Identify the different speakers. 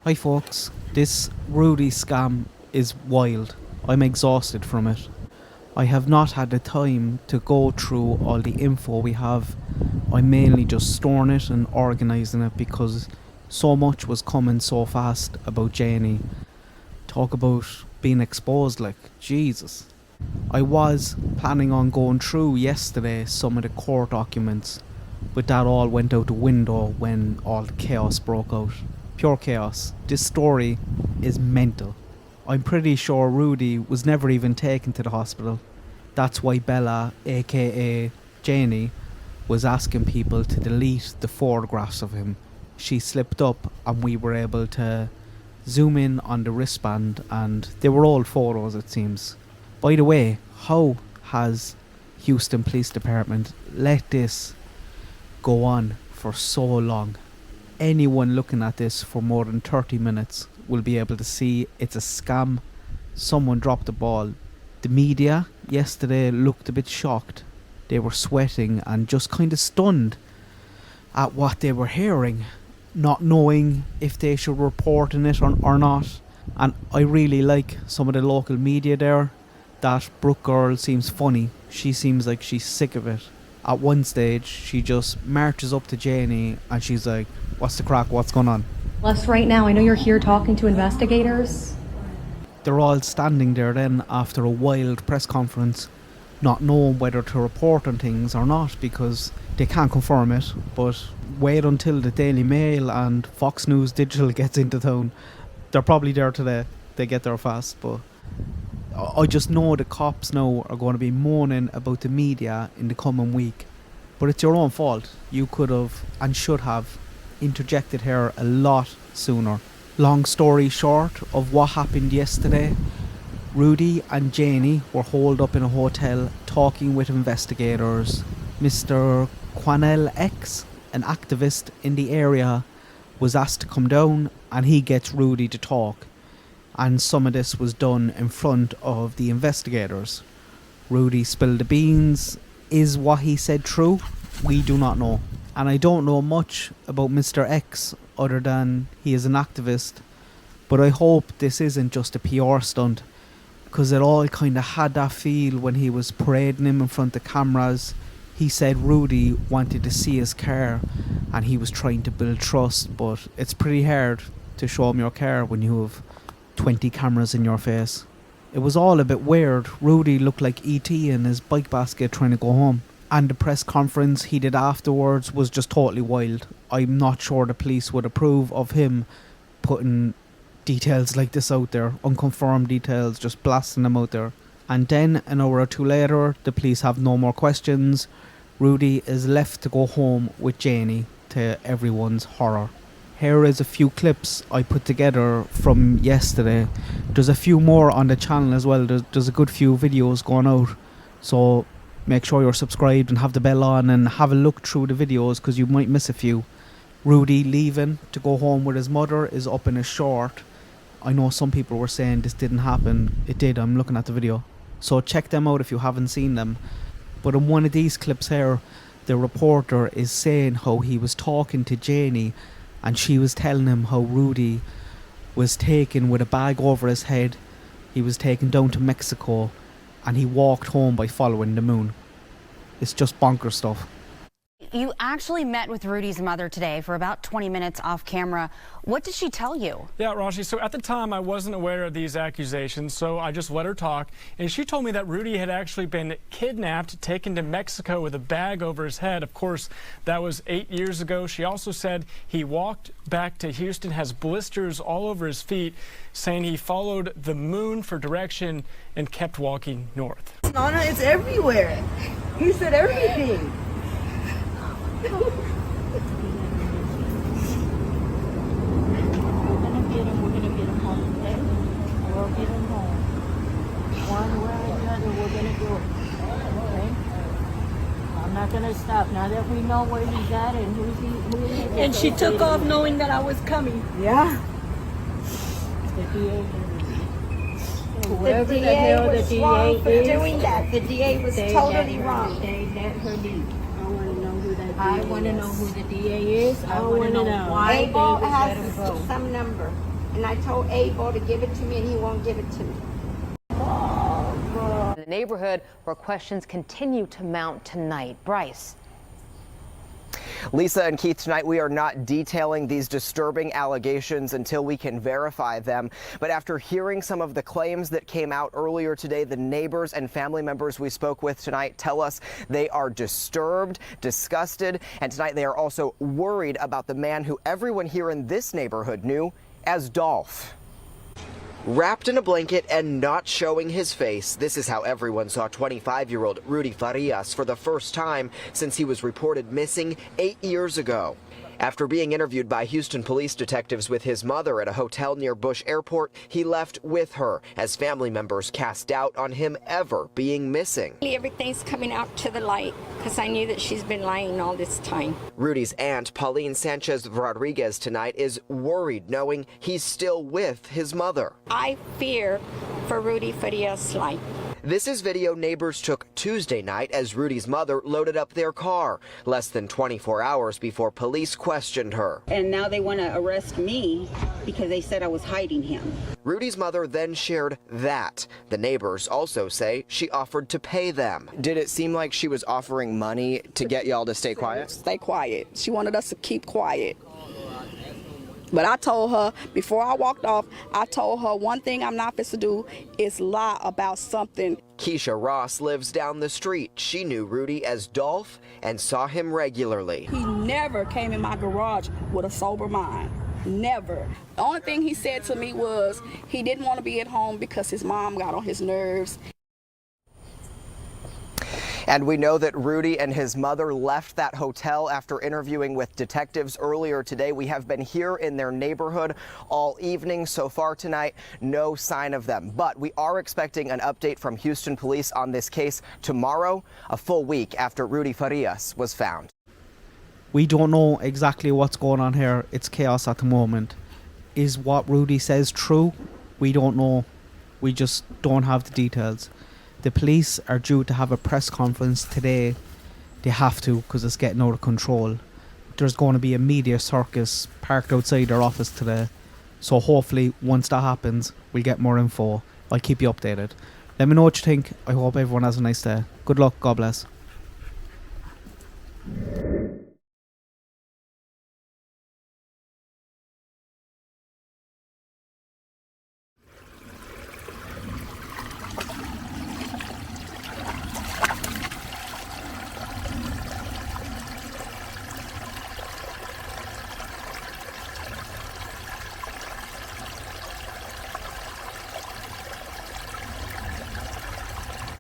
Speaker 1: Hi folks, this Rudy scam is wild. I'm exhausted from it. I have not had the time to go through all the info we have. I'm mainly just storing it and organising it because so much was coming so fast about Janie. Talk about being exposed, like, Jesus. I was planning on going through yesterday some of the court documents, but that all went out the window when all the chaos broke out. Pure chaos. This story is mental. I'm pretty sure Rudy was never even taken to the hospital. That's why Bella, aka Janie, was asking people to delete the photographs of him. She slipped up and we were able to zoom in on the wristband and they were old photos, it seems. By the way, how has Houston Police Department let this go on for so long? Anyone looking at this for more than 30 minutes will be able to see it's a scam. Someone dropped the ball. The media yesterday looked a bit shocked. They were sweating and just kind of stunned at what they were hearing, not knowing if they should report on it or not. And I really like some of the local media there. That Brooke girl seems funny. She seems like she's sick of it. At one stage, she just marches up to Janie and she's like, "What's the crack? What's going on?"
Speaker 2: Les, right now, I know you're here talking to investigators.
Speaker 1: They're all standing there then after a wild press conference, not knowing whether to report on things or not because they can't confirm it. But wait until the Daily Mail and Fox News Digital gets into town. They're probably there today. They get there fast, but I just know the cops now are going to be moaning about the media in the coming week. But it's your own fault. You could have and should have interjected here a lot sooner. Long story short of what happened yesterday, Rudy and Janie were holed up in a hotel talking with investigators. Mr. Quanell X, an activist in the area, was asked to come down and he gets Rudy to talk. And some of this was done in front of the investigators. Rudy spilled the beans. Is what he said true? We do not know. And I don't know much about Mr. X other than he is an activist. But I hope this isn't just a PR stunt, because it all kind of had that feel when he was parading him in front of cameras. He said Rudy wanted to see his car and he was trying to build trust, but it's pretty hard to show him your car when you have 20 cameras in your face. It was all a bit weird. Rudy looked like E.T. in his bike basket trying to go home. And the press conference he did afterwards was just totally wild. I'm not sure the police would approve of him putting details like this out there. Unconfirmed details, just blasting them out there. And then, an hour or two later, the police have no more questions. Rudy is left to go home with Janie, to everyone's horror. Here is a few clips I put together from yesterday. There's a few more on the channel as well. There's a good few videos going out. So make sure you're subscribed and have the bell on and have a look through the videos because you might miss a few. Rudy leaving to go home with his mother is up in a short. I know some people were saying this didn't happen. It did. I'm looking at the video. So check them out if you haven't seen them. But in one of these clips here, the reporter is saying how he was talking to Janie and she was telling him how Rudy was taken with a bag over his head. He was taken down to Mexico and he walked home by following the moon. It's just bonkers stuff.
Speaker 3: You actually met with Rudy's mother today for about 20 minutes off camera. What did she tell you?
Speaker 4: Yeah, Rashi, so at the time I wasn't aware of these accusations, so I just let her talk. And she told me that Rudy had actually been kidnapped, taken to Mexico with a bag over his head. Of course, that was 8 years ago. She also said he walked back to Houston, has blisters all over his feet, saying he followed the moon for direction and kept walking north.
Speaker 5: Nana, it's everywhere. He said everything.
Speaker 6: We're gonna get him home today. We'll get him home. One way or the other, we're gonna do it. Okay? I'm not gonna stop now that we know where he's at and who he is.
Speaker 5: And she took off knowing that I was coming. Yeah.
Speaker 6: The DA.
Speaker 5: The DA was wrong for doing that. The DA was totally wrong.
Speaker 6: They let her leave. I want to know who the DA is. I want to know why they would let him go.
Speaker 5: Some number. And I told Abel to give it to me, and he won't give it to me.
Speaker 7: The neighborhood where questions continue to mount tonight. Bryce.
Speaker 8: Lisa and Keith, tonight we are not detailing these disturbing allegations until we can verify them. But after hearing some of the claims that came out earlier today, the neighbors and family members we spoke with tonight tell us they are disturbed, disgusted, and tonight they are also worried about the man who everyone here in this neighborhood knew as Dolph. Wrapped in a blanket and not showing his face, this is how everyone saw 25-year-old Rudy Farias for the first time since he was reported missing 8 years ago. After being interviewed by Houston police detectives with his mother at a hotel near Bush Airport, he left with her as family members cast doubt on him ever being missing.
Speaker 5: Everything's coming out to the light because I knew that she's been lying all this time.
Speaker 8: Rudy's aunt, Pauline Sanchez Rodriguez, tonight is worried knowing he's still with his mother.
Speaker 5: I fear for Rudy Farias' life.
Speaker 8: This is video neighbors took Tuesday night as Rudy's mother loaded up their car, less than 24 hours before police questioned her.
Speaker 9: And now they want to arrest me because they said I was hiding him.
Speaker 8: Rudy's mother then shared that. The neighbors also say she offered to pay them. Did it seem like she was offering money to get y'all to stay quiet?
Speaker 10: Stay quiet. She wanted us to keep quiet. But I told her, before I walked off, I told her one thing I'm not supposed to do is lie about something.
Speaker 8: Keisha Ross lives down the street. She knew Rudy as Dolph and saw him regularly.
Speaker 10: He never came in my garage with a sober mind. Never. The only thing he said to me was he didn't want to be at home because his mom got on his nerves.
Speaker 8: And we know that Rudy and his mother left that hotel after interviewing with detectives earlier today. We have been here in their neighborhood all evening. So far tonight, no sign of them. But we are expecting an update from Houston police on this case tomorrow, a full week after Rudy Farias was found.
Speaker 1: We don't know exactly what's going on here. It's chaos at the moment. Is what Rudy says true? We don't know. We just don't have the details. The police are due to have a press conference today. They have to because it's getting out of control. There's going to be a media circus parked outside their office today. So hopefully once that happens, we'll get more info. I'll keep you updated. Let me know what you think. I hope everyone has a nice day. Good luck. God bless.